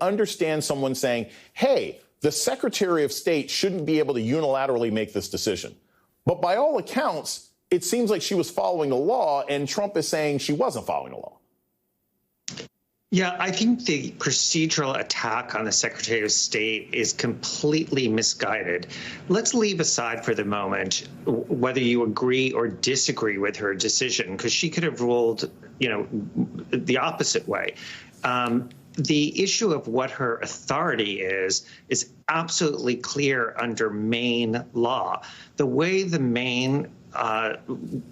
understand someone saying, hey, the Secretary of State shouldn't be able to unilaterally make this decision. But by all accounts, it seems like she was following the law, and Trump is saying she wasn't following the law. Yeah, I think the procedural attack on the Secretary of State is completely misguided. Let's leave aside for the moment whether you agree or disagree with her decision, because she could have ruled, the opposite way. The issue of what her authority is absolutely clear under Maine law. The way the Maine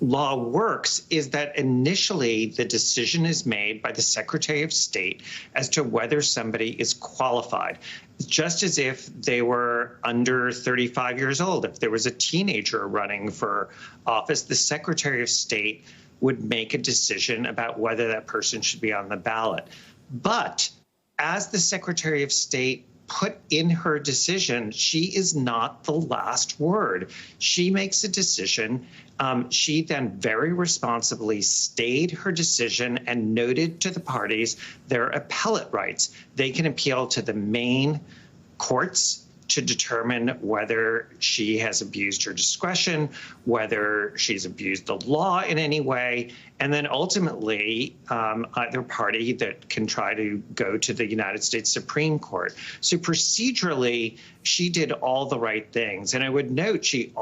law works is that initially the decision is made by the Secretary of State as to whether somebody is qualified, just as if they were under 35 years old. If there was a teenager running for office, the Secretary of State would make a decision about whether that person should be on the ballot. But as the Secretary of State put in her decision, she is not the last word. She makes a decision. She then very responsibly stayed her decision and noted to the parties their appellate rights. They can appeal to the Maine courts to determine whether she has abused her discretion, whether she's abused the law in any way, and then ultimately either party that can try to go to the United States Supreme Court. So procedurally, she did all the right things. And I would note she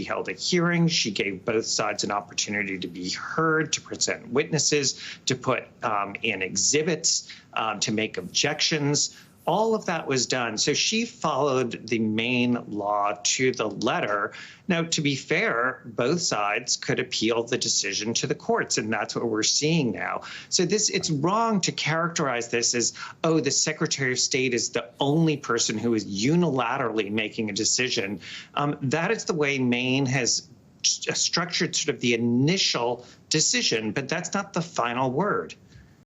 held a hearing. She gave both sides an opportunity to be heard, to present witnesses, to put in exhibits, to make objections. All of that was done. So she followed the Maine law to the letter. Now, to be fair, both sides could appeal the decision to the courts, and that's what we're seeing now. So it's wrong to characterize this as, oh, the Secretary of State is the only person who is unilaterally making a decision. That is the way Maine has structured sort of the initial decision, but that's not the final word.